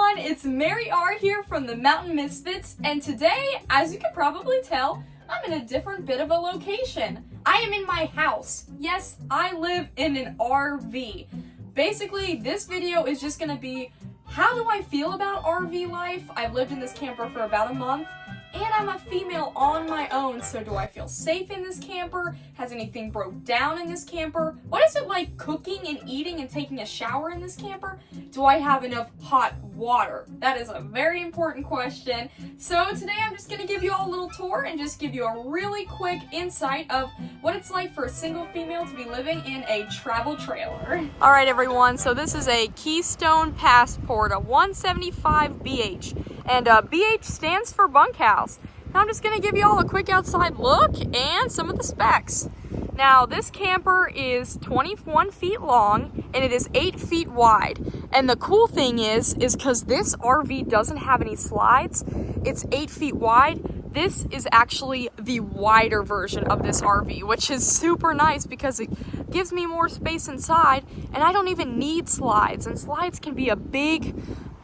everyone, it's Mary R here from the Mountain Misfits, and today, as you can probably tell, I'm in a different bit of a location. I am in my house. Yes, I live in an RV. Basically, this video is just gonna be, how do I feel about RV life? I've lived in this camper for about a month, and I'm a female on my own, so do I feel safe in this camper? Has anything broke down in this camper? What is it like cooking and eating and taking a shower in this camper? Do I have enough hot water? That is a very important question. So today I'm just gonna give you all a little tour and just give you a really quick insight of what it's like for a single female to be living in a travel trailer. All right, everyone, so this is a Keystone Passport, a 175 BH. And BH stands for bunkhouse. Now I'm just gonna give you all a quick outside look and some of the specs. Now this camper is 21 feet long and it is 8 feet wide. And the cool thing is because this RV doesn't have any slides, it's 8 feet wide. This is actually the wider version of this RV, which is super nice because it gives me more space inside and I don't even need slides. And slides can be a big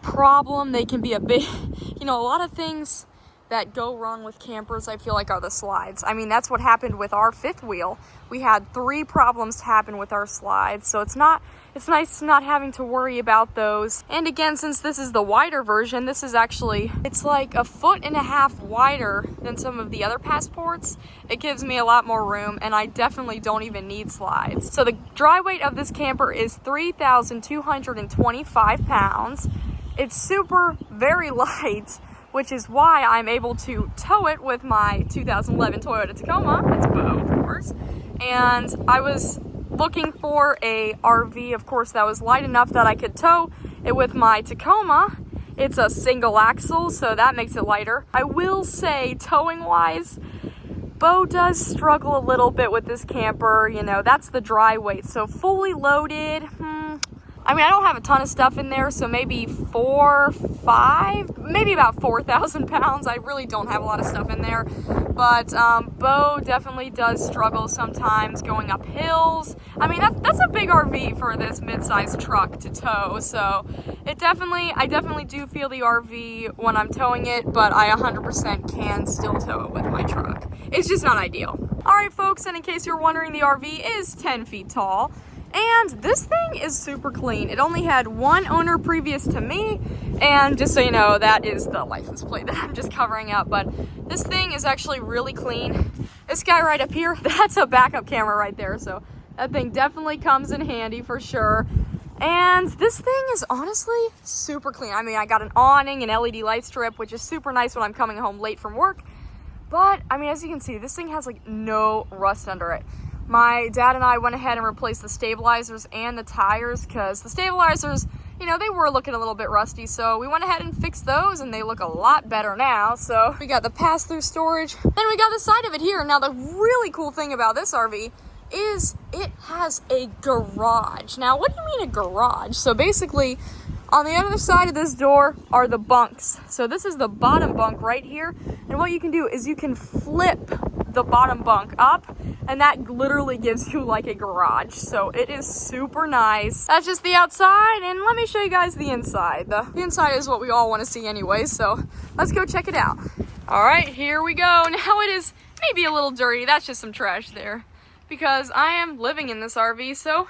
problem. They can be a big, a lot of things that go wrong with campers, I feel like, are the slides. I mean, that's what happened with our fifth wheel. We had 3 problems happen with our slides, so it's nice not having to worry about those. And again, since this is the wider version, this is actually, it's like 1.5 feet wider than some of the other Passports. It gives me a lot more room, and I definitely don't even need slides. So the dry weight of this camper is 3,225 pounds. It's very light, which is why I'm able to tow it with my 2011 Toyota Tacoma. It's Bo, of course. And I was looking for a RV, of course, that was light enough that I could tow it with my Tacoma. It's a single axle, so that makes it lighter. I will say, towing-wise, Bo does struggle a little bit with this camper. That's the dry weight. So fully loaded, I mean, I don't have a ton of stuff in there, so maybe maybe about 4,000 pounds. I really don't have a lot of stuff in there. But Bo definitely does struggle sometimes going up hills. I mean, that's a big RV for this mid-sized truck to tow. So I definitely do feel the RV when I'm towing it, but I 100% can still tow it with my truck. It's just not ideal. All right, folks, and in case you're wondering, the RV is 10 feet tall. And this thing is super clean. It only had 1 owner previous to me, and just so you know, that is the license plate that I'm just covering up, but this thing is actually really clean. This guy right up here, that's a backup camera right there, so that thing definitely comes in handy for sure. And this thing is honestly super clean. I mean, I got an awning, an LED light strip, which is super nice when I'm coming home late from work, but I mean, as you can see, this thing has like no rust under it. My dad and I went ahead and replaced the stabilizers and the tires because the stabilizers, they were looking a little bit rusty. So we went ahead and fixed those and they look a lot better now. So we got the pass-through storage. Then we got the side of it here. Now the really cool thing about this RV is it has a garage. Now, what do you mean a garage? So basically, on the other side of this door are the bunks. So this is the bottom bunk right here. And what you can do is you can flip the bottom bunk up, and that literally gives you like a garage. So it is super nice. That's just the outside, and let me show you guys the inside. The inside is what we all want to see anyway, so let's go check it out. All right, here we go. Now it is maybe a little dirty. That's just some trash there because I am living in this RV. So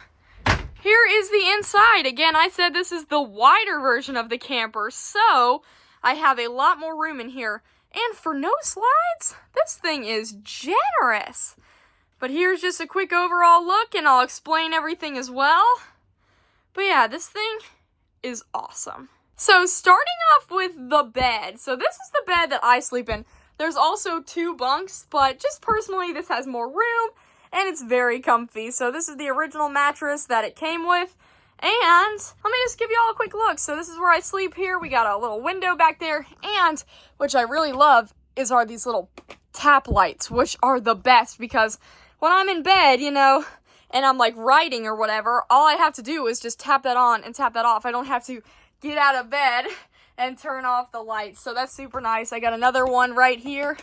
here is the inside. Again, I said this is the wider version of the camper, so I have a lot more room in here. And for no slides, this thing is generous. But here's just a quick overall look, and I'll explain everything as well. But yeah, this thing is awesome. So starting off with the bed. So this is the bed that I sleep in. There's also 2 bunks, but just personally, this has more room, and it's very comfy. So this is the original mattress that it came with. And let me just give you all a quick look. So this is where I sleep here. We got a little window back there. And, which I really love, are these little tap lights, which are the best because when I'm in bed, and I'm like writing or whatever, all I have to do is just tap that on and tap that off. I don't have to get out of bed and turn off the lights. So that's super nice. I got another one right here.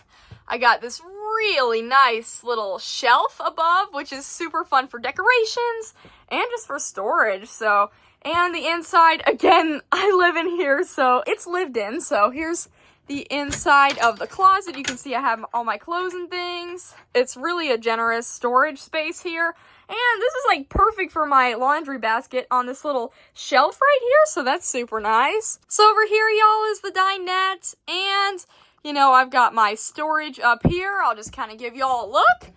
I got this really nice little shelf above, which is super fun for decorations and just for storage. So And the inside, again, I live in here, so it's lived in. So here's the inside of the closet. You can see I have all my clothes and things. It's really a generous storage space here. And this is like perfect for my laundry basket on this little shelf right here. So that's super nice. So over here, y'all, is the dinette. And, you know, I've got my storage up here. I'll just kind of give y'all a look.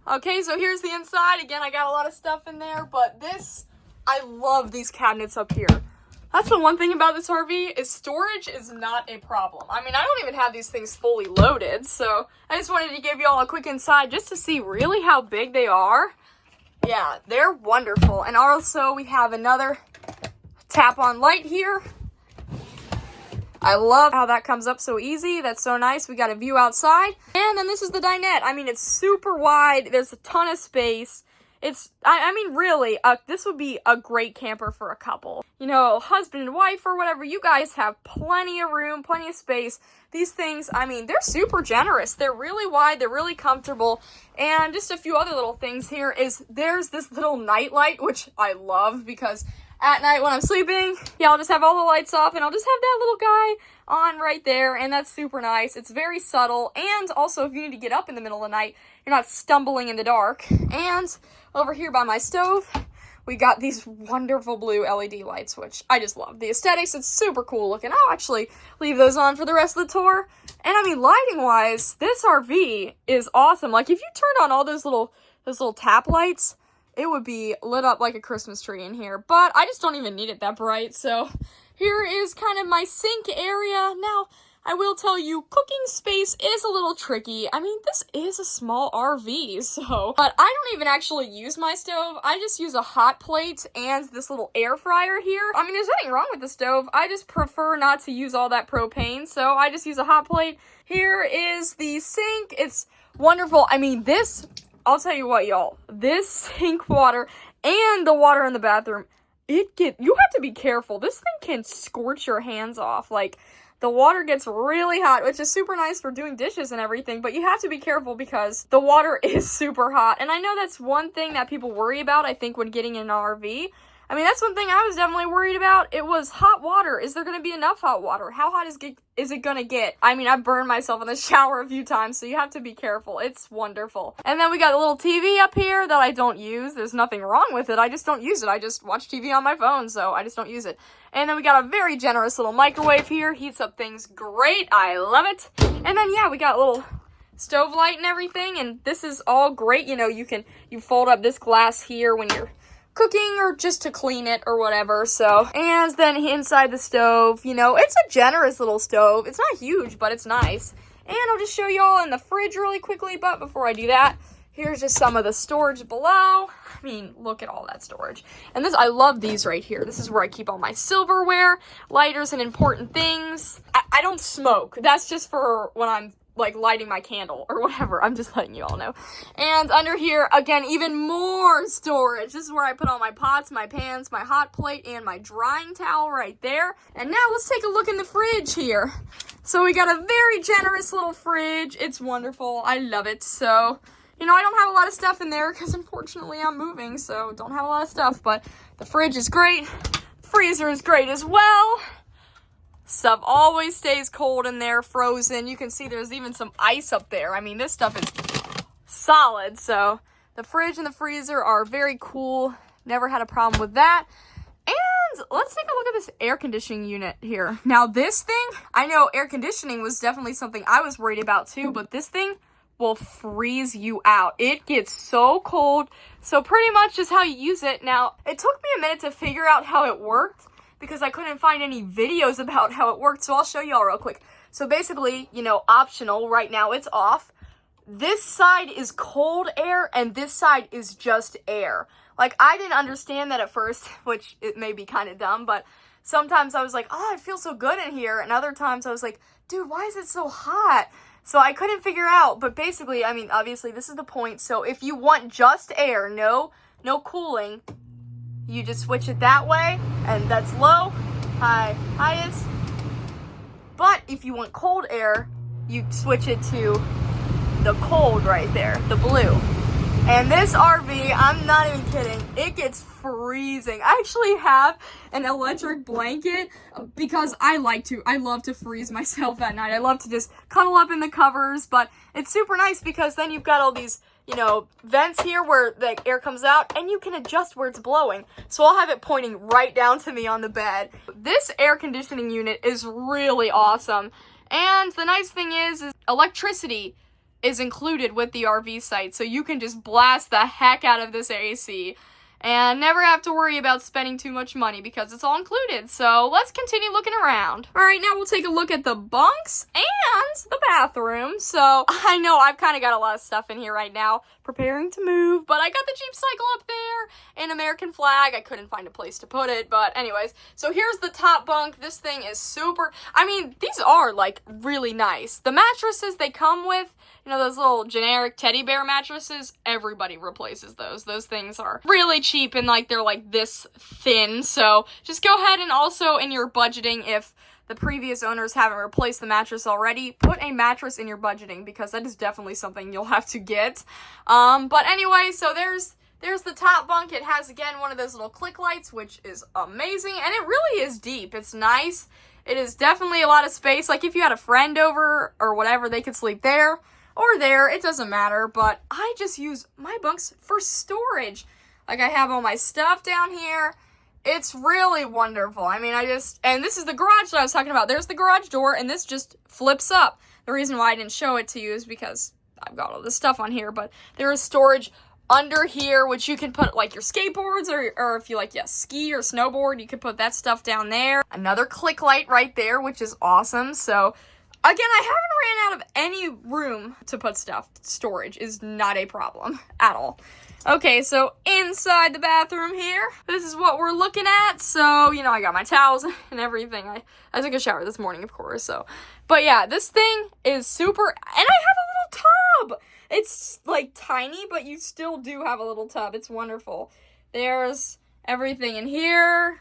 Okay, so here's the inside. Again, I got a lot of stuff in there, but I love these cabinets up here. That's the one thing about this RV is storage is not a problem. I mean, I don't even have these things fully loaded, so I just wanted to give y'all a quick inside just to see really how big they are. Yeah, they're wonderful. And also, we have another tap-on light here. I love how that comes up so easy. That's so nice. We got a view outside. And then this is the dinette. I mean, it's super wide. There's a ton of space. I mean, really, this would be a great camper for a couple. You know, husband and wife or whatever, you guys have plenty of room, plenty of space. These things, I mean, they're super generous. They're really wide, they're really comfortable. And just a few other little things here is there's this little night light, which I love because at night when I'm sleeping, yeah, I'll just have all the lights off and I'll just have that little guy on right there, and that's super nice. It's very subtle, and also if you need to get up in the middle of the night, you're not stumbling in the dark. And over here by my stove, we got these wonderful blue LED lights, which I just love. The aesthetics, it's super cool looking. I'll actually leave those on for the rest of the tour. And I mean, lighting-wise, this RV is awesome. Like, if you turned on all those little tap lights, it would be lit up like a Christmas tree in here. But I just don't even need it that bright, so here is kind of my sink area. Now, I will tell you, cooking space is a little tricky. I mean, this is a small RV, so... But I don't even actually use my stove. I just use a hot plate and this little air fryer here. I mean, there's nothing wrong with the stove. I just prefer not to use all that propane, so I just use a hot plate. Here is the sink. It's wonderful. I mean, I'll tell you what, y'all. This sink water and the water in the bathroom, you have to be careful. This thing can scorch your hands off. Like, the water gets really hot, which is super nice for doing dishes and everything, but you have to be careful because the water is super hot. And I know that's one thing that people worry about, I think, when getting in an RV. I mean, that's one thing I was definitely worried about. It was hot water. Is there going to be enough hot water? How hot is it going to get? I mean, I burned myself in the shower a few times, so you have to be careful. It's wonderful. And then we got a little TV up here that I don't use. There's nothing wrong with it. I just don't use it. I just watch TV on my phone, so I just don't use it. And then we got a very generous little microwave here. Heats up things great. I love it. And then, yeah, we got a little stove light and everything, and this is all great. You know, you fold up this glass here when you're cooking or just to clean it or whatever. So, and then inside the stove, you know, it's a generous little stove. It's not huge, but it's nice. And I'll just show y'all in the fridge really quickly, but before I do that, here's just some of the storage below. I mean, look at all that storage. And I love these right here. This is where I keep all my silverware, lighters, and important things. I don't smoke. That's just for when I'm like lighting my candle or whatever. I'm just letting you all know. And under here, again, even more storage. This is where I put all my pots, my pans, my hot plate, and my drying towel right there. And now let's take a look in the fridge here. So we got a very generous little fridge. It's wonderful. I love it. So, you know, I don't have a lot of stuff in there because unfortunately I'm moving, so don't have a lot of stuff. But the fridge is great. Freezer is great as well. Stuff always stays cold in there, frozen. You can see there's even some ice up there. I mean, this stuff is solid. So the fridge and the freezer are very cool. Never had a problem with that. And let's take a look at this air conditioning unit here. Now this thing, I know air conditioning was definitely something I was worried about too, but this thing will freeze you out. It gets so cold. So pretty much just how you use it. Now, it took me a minute to figure out how it worked, because I couldn't find any videos about how it worked, so I'll show y'all real quick. So basically, you know, optional, right now it's off. This side is cold air, and this side is just air. Like, I didn't understand that at first, which it may be kind of dumb, but sometimes I was like, oh, it feels so good in here, and other times I was like, dude, why is it so hot? So I couldn't figure out, but basically, I mean, obviously, this is the point. So if you want just air, no cooling, you just switch it that way, and that's low, high, highest. But if you want cold air, you switch it to the cold right there, the blue. And this RV, I'm not even kidding, it gets freezing. I actually have an electric blanket because I love to freeze myself at night. I love to just cuddle up in the covers, but it's super nice because then you've got all these, you know, vents here where the air comes out and you can adjust where it's blowing. So I'll have it pointing right down to me on the bed. This air conditioning unit is really awesome. And the nice thing is electricity is included with the RV site, so you can just blast the heck out of this AC and never have to worry about spending too much money because it's all included. So let's continue looking around. All right, now we'll take a look at the bunks and the bathroom. So I know I've kind of got a lot of stuff in here right now, preparing to move, but I got the Jeep Cycle up there, an American flag. I couldn't find a place to put it, but anyways, so here's the top bunk. This thing is super, I mean, these are like really nice. The mattresses they come with, you know, those little generic teddy bear mattresses, everybody replaces those. Those things are really cheap and like they're like this thin. So just go ahead and also in your budgeting, if the previous owners haven't replaced the mattress already, put a mattress in your budgeting because that is definitely something you'll have to get. But anyway, so there's the top bunk. It has, again, one of those little click lights, which is amazing. And it really is deep. It's nice. It is definitely a lot of space. Like if you had a friend over or whatever, they could sleep there or there. It doesn't matter. But I just use my bunks for storage. Like I have all my stuff down here. It's really wonderful. I mean, and this is the garage that I was talking about. There's the garage door, and this just flips up. The reason why I didn't show it to you is because I've got all this stuff on here, but there is storage under here, which you can put, like, your skateboards, or if you, like, ski or snowboard, you can put that stuff down there. Another click light right there, which is awesome. So, again, I haven't ran out of any room to put stuff. Storage is not a problem at all. Okay, so inside the bathroom here, this is what we're looking at. So, you know, I got my towels and everything. I took a shower this morning, of course, so. But yeah, this thing is super, and I have a little tub. It's, like, tiny, but you still do have a little tub. It's wonderful. There's everything in here.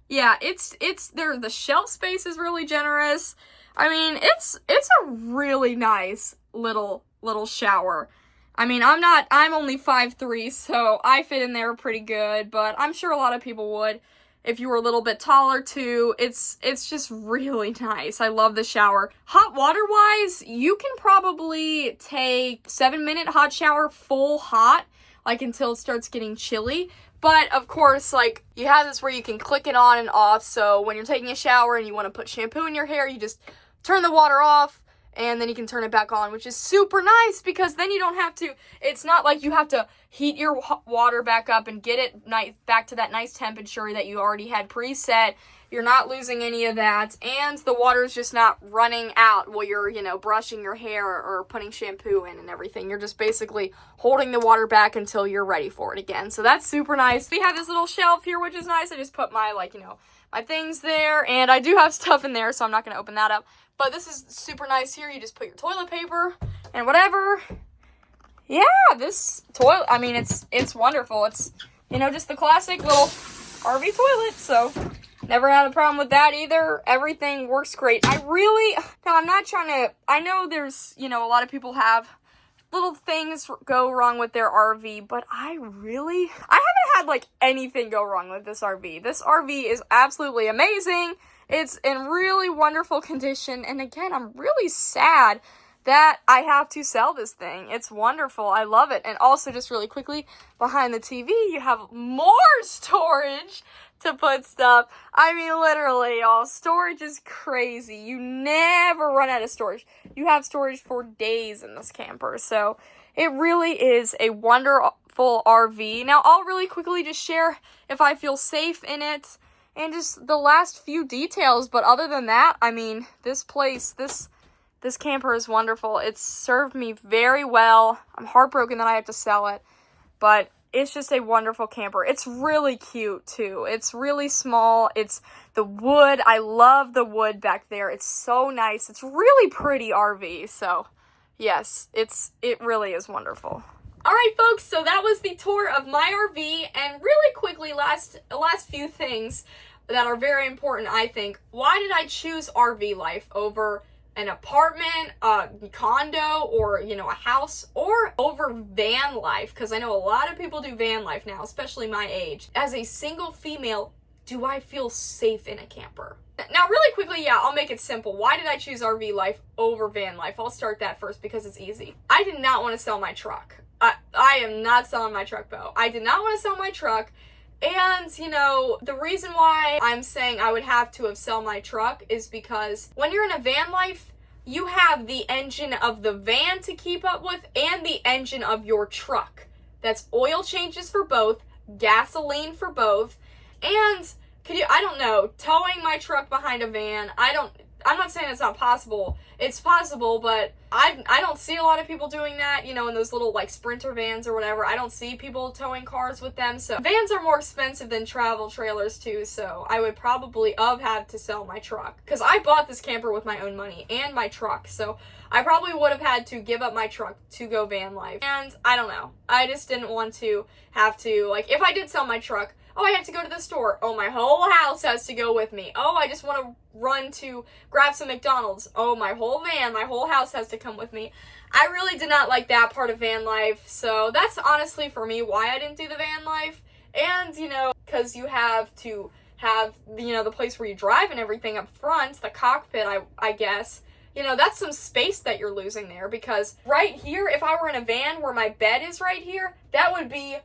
Yeah, the shelf space is really generous. I mean, it's a really nice little shower. I mean, I'm only 5'3", so I fit in there pretty good, but I'm sure a lot of people would if you were a little bit taller too. It's just really nice. I love the shower. Hot water-wise, you can probably take 7-minute hot shower full hot, like until it starts getting chilly. But, of course, like, you have this where you can click it on and off, so when you're taking a shower and you want to put shampoo in your hair, you just turn the water off, and then you can turn it back on, which is super nice because then you don't have to, it's not like you have to heat your water back up and get it back to that nice temperature that you already had preset. You're not losing any of that, and the water is just not running out while you're, you know, brushing your hair or putting shampoo in and everything. You're just basically holding the water back until you're ready for it again. So that's super nice. We have this little shelf here, which is nice. I just put my, like, you know, my things there, and I do have stuff in there, so I'm not going to open that up. But this is super nice here. You just put your toilet paper and whatever. Yeah, this toilet, I mean, it's wonderful. It's, you know, just the classic little RV toilet, so never had a problem with that either. Everything works great. I'm not trying to, I know there's, you know, a lot of people have little things go wrong with their RV, but I haven't had, like, anything go wrong with this RV. This RV is absolutely amazing. It's in really wonderful condition, and again, I'm really sad that I have to sell this thing. It's wonderful. I love it. And also, just really quickly, behind the TV, you have more storage to put stuff. I mean, literally, y'all, storage is crazy. You never run out of storage. You have storage for days in this camper, so it really is a wonderful RV. Now, I'll really quickly just share if I feel safe in it and just the last few details, but other than that, I mean, this camper is wonderful. It's served me very well. I'm heartbroken that I have to sell it, but it's just a wonderful camper. It's really cute, too. It's really small. It's the wood. I love the wood back there. It's so nice. It's really pretty RV, so yes, it really is wonderful. Alright, folks, so that was the tour of my RV, and really quickly, last few things that are very important, I think. Why did I choose RV life over an apartment, a condo, or, you know, a house, or over van life, because I know a lot of people do van life now, especially my age. As a single female, do I feel safe in a camper? Now, really quickly, yeah, I'll make it simple. Why did I choose RV life over van life? I'll start that first because it's easy. I did not want to sell my truck. I am not selling my truck, Bo. I did not want to sell my truck. And, you know, the reason why I'm saying I would have to have sold my truck is because when you're in a van life, you have the engine of the van to keep up with and the engine of your truck. That's oil changes for both, gasoline for both, and I don't know, towing my truck behind a van, I'm not saying it's not possible. It's possible, but I don't see a lot of people doing that, you know, in those little, like, Sprinter vans or whatever. I don't see people towing cars with them, so vans are more expensive than travel trailers, too, so I would probably have had to sell my truck, because I bought this camper with my own money, and my truck, so I probably would have had to give up my truck to go van life, and I don't know. I just didn't want to have to, like, if I did sell my truck, oh, I have to go to the store. Oh, my whole house has to go with me. Oh, I just want to run to grab some McDonald's. Oh, my whole van, my whole house has to come with me. I really did not like that part of van life. So that's honestly for me why I didn't do the van life. And, you know, because you have to have, you know, the place where you drive and everything up front, the cockpit, I guess. You know, that's some space that you're losing there, because right here, if I were in a van where my bed is right here, that would be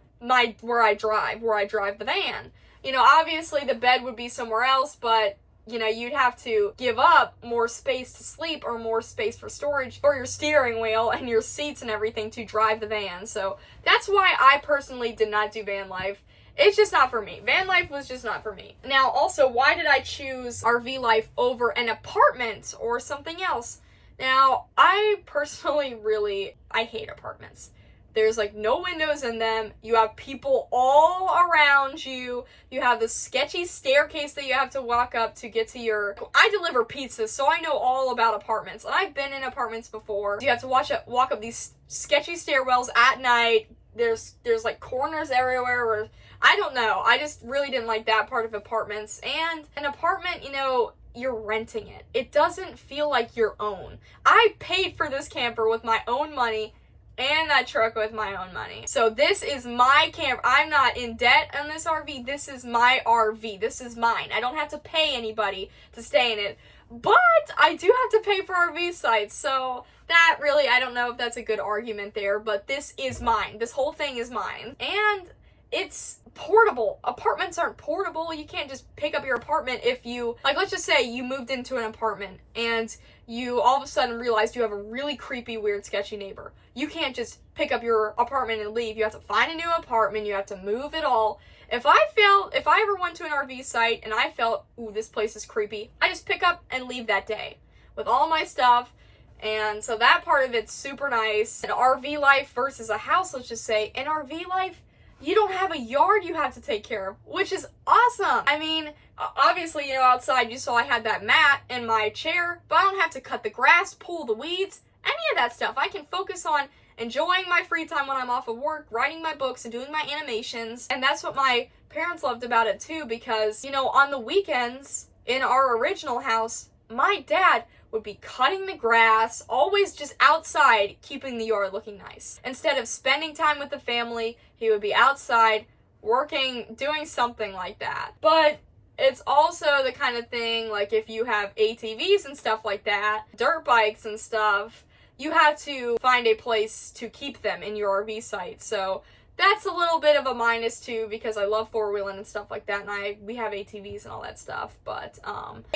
where I drive the van. You know, obviously the bed would be somewhere else, but, you know, you'd have to give up more space to sleep or more space for storage for your steering wheel and your seats and everything to drive the van. So that's why I personally did not do van life. It's just not for me. Van life was just not for me. Now, also, why did I choose RV life over an apartment or something else? Now, I personally I hate apartments. There's, like, no windows in them. You have people all around you. You have this sketchy staircase that you have to walk up to get to I deliver pizzas, so I know all about apartments. And I've been in apartments before. You have to walk up these sketchy stairwells at night. There's like, corners everywhere where, I don't know. I just really didn't like that part of apartments. And an apartment, you know, you're renting it. It doesn't feel like your own. I paid for this camper with my own money, and that truck with my own money. So this is my camper. I'm not in debt on this RV. This is my RV. This is mine. I don't have to pay anybody to stay in it. But I do have to pay for RV sites. So that really, I don't know if that's a good argument there. But this is mine. This whole thing is mine. And it's portable. Apartments aren't portable. You can't just pick up your apartment if you, like, let's just say you moved into an apartment and you all of a sudden realized you have a really creepy, weird, sketchy neighbor. You can't just pick up your apartment and leave. You have to find a new apartment. You have to move it all. If I ever went to an RV site and I felt, ooh, this place is creepy, I just pick up and leave that day with all my stuff. And so that part of it's super nice. An RV life versus a house, let's just say, in RV life, you don't have a yard you have to take care of, which is awesome. I mean, obviously, you know, outside you saw I had that mat in my chair, but I don't have to cut the grass, pull the weeds, any of that stuff. I can focus on enjoying my free time when I'm off of work, writing my books and doing my animations. And that's what my parents loved about it too, because, you know, on the weekends in our original house, my dad would be cutting the grass, always just outside, keeping the yard looking nice. Instead of spending time with the family, he would be outside, working, doing something like that. But it's also the kind of thing, like, if you have ATVs and stuff like that, dirt bikes and stuff, you have to find a place to keep them in your RV site. So that's a little bit of a minus too, because I love four-wheeling and stuff like that, and we have ATVs and all that stuff, but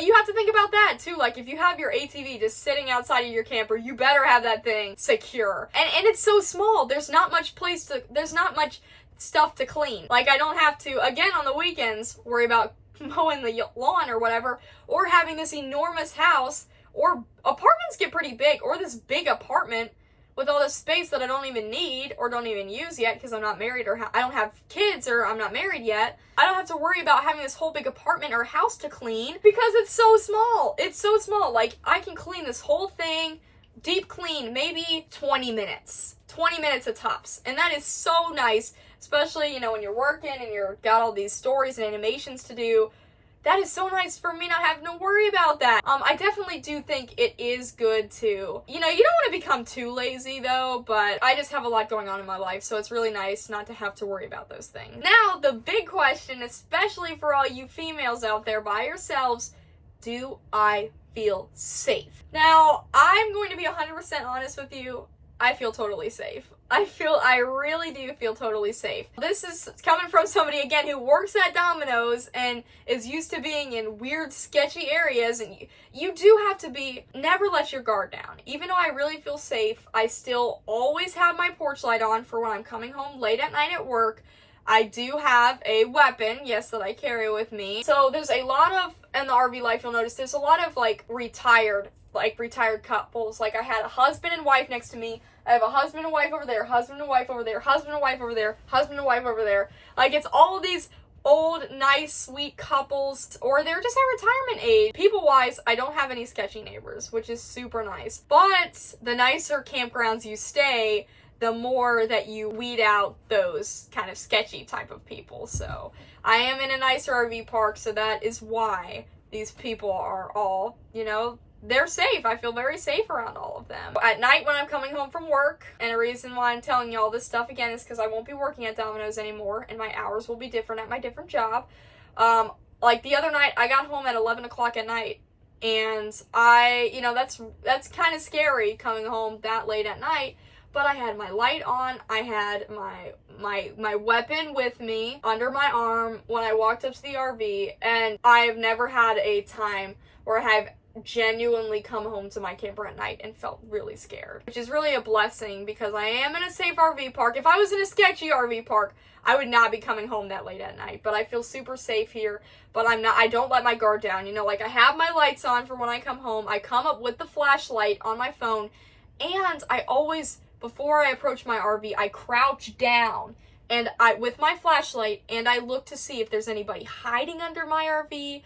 you have to think about that too. Like, if you have your ATV just sitting outside of your camper, you better have that thing secure. And it's so small, there's not much stuff to clean. Like, I don't have to, again, on the weekends, worry about mowing the lawn or whatever, or having this enormous house, or apartments get pretty big, or this big apartment with all this space that I don't even need or don't even use yet because I'm not married, or I don't have kids, or I'm not married yet. I don't have to worry about having this whole big apartment or house to clean because it's so small. It's so small. Like, I can clean this whole thing, deep clean, maybe 20 minutes. 20 minutes at tops. And that is so nice, especially, you know, when you're working and you've got all these stories and animations to do. that is so nice for me not having to worry about that. I definitely do think it is good to, you don't want to become too lazy though, but I just have a lot going on in my life, so it's really nice not to have to worry about those things. Now, the big question, especially for all you females out there by yourselves, do I feel safe? Now, I'm going to be 100% honest with you. I feel totally safe. I really do feel totally safe. This is coming from somebody, again, who works at Domino's and is used to being in weird, sketchy areas, and you do have to never let your guard down. Even though I really feel safe, I still always have my porch light on for when I'm coming home late at night at work. I do have a weapon, yes, that I carry with me. So there's a lot of, in the RV life, you'll notice there's a lot of, retired couples. Like, I had a husband and wife next to me. I have a husband and wife over there, husband and wife over there, husband and wife over there, husband and wife over there. Like, it's all of these old, nice, sweet couples, or they're just at retirement age. People-wise, I don't have any sketchy neighbors, which is super nice. But the nicer campgrounds you stay, the more that you weed out those kind of sketchy type of people. So I am in a nicer RV park, so that is why these people are all, they're safe. I feel very safe around all of them. At night when I'm coming home from work, and the reason why I'm telling you all this stuff again is because I won't be working at Domino's anymore, and my hours will be different at my different job. Like the other night, I got home at 11 o'clock at night, and that's kind of scary coming home that late at night. But I had my light on, I had my weapon with me under my arm when I walked up to the RV, and I have never had a time where I have genuinely come home to my camper at night and felt really scared, which is really a blessing because I am in a safe RV park. If I was in a sketchy RV park, I would not be coming home that late at night, but I feel super safe here. But I don't let my guard down. I have my lights on for when I come home. I come up with the flashlight on my phone, and I always, before I approach my RV, I crouch down and with my flashlight, and I look to see if there's anybody hiding under my RV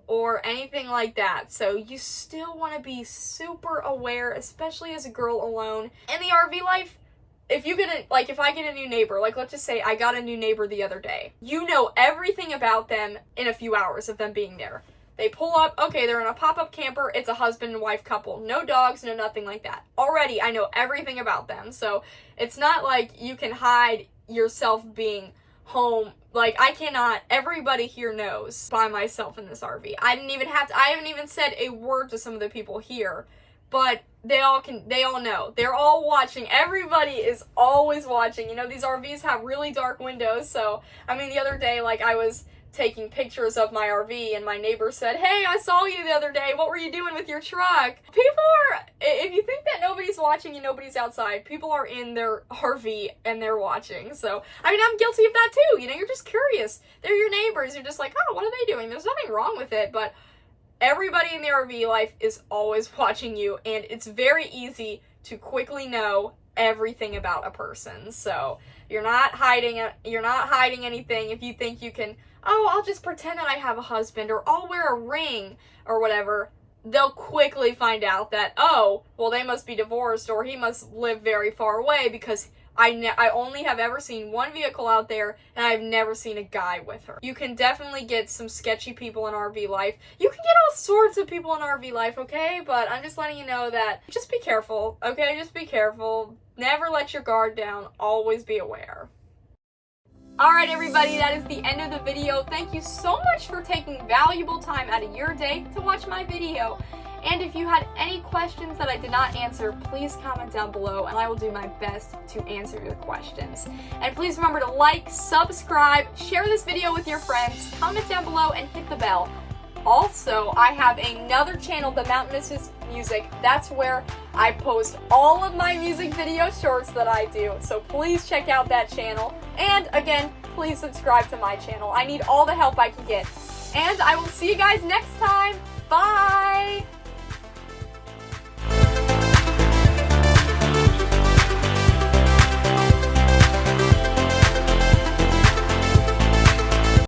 or anything like that. So you still want to be super aware, especially as a girl alone. In the RV life, if I get a new neighbor, let's just say I got a new neighbor the other day, you know everything about them in a few hours of them being there. They pull up, okay, they're in a pop-up camper, it's a husband and wife couple, no dogs, no nothing like that. Already, I know everything about them, so it's not like you can hide yourself being home. I cannot, everybody here knows by myself in this RV. I haven't even said a word to some of the people here, but they all know. They're all watching. Everybody is always watching. These RVs have really dark windows, so, the other day, I was taking pictures of my RV, and my neighbor said, "Hey, I saw you the other day. What were you doing with your truck?" People are, if you think that nobody's watching and nobody's outside, people are in their RV and they're watching. So, I'm guilty of that too. You're just curious. They're your neighbors. You're just like, oh, what are they doing? There's nothing wrong with it, but everybody in the RV life is always watching you, and it's very easy to quickly know everything about a person. So, you're not hiding anything if you think you can, oh, I'll just pretend that I have a husband, or I'll wear a ring, or whatever. They'll quickly find out that, oh, well, they must be divorced, or he must live very far away, because I only have ever seen one vehicle out there, and I've never seen a guy with her. You can definitely get some sketchy people in RV life. You can get all sorts of people in RV life, okay? But I'm just letting you know that, just be careful, okay? Just be careful. Never let your guard down. Always be aware. Alright everybody, that is the end of the video. Thank you so much for taking valuable time out of your day to watch my video. And if you had any questions that I did not answer, please comment down below and I will do my best to answer your questions. And please remember to like, subscribe, share this video with your friends, comment down below, and hit the bell. Also, I have another channel, The Mountain Misses Music. That's where I post all of my music video shorts that I do. So please check out that channel. And again, please subscribe to my channel. I need all the help I can get. And I will see you guys next time. Bye!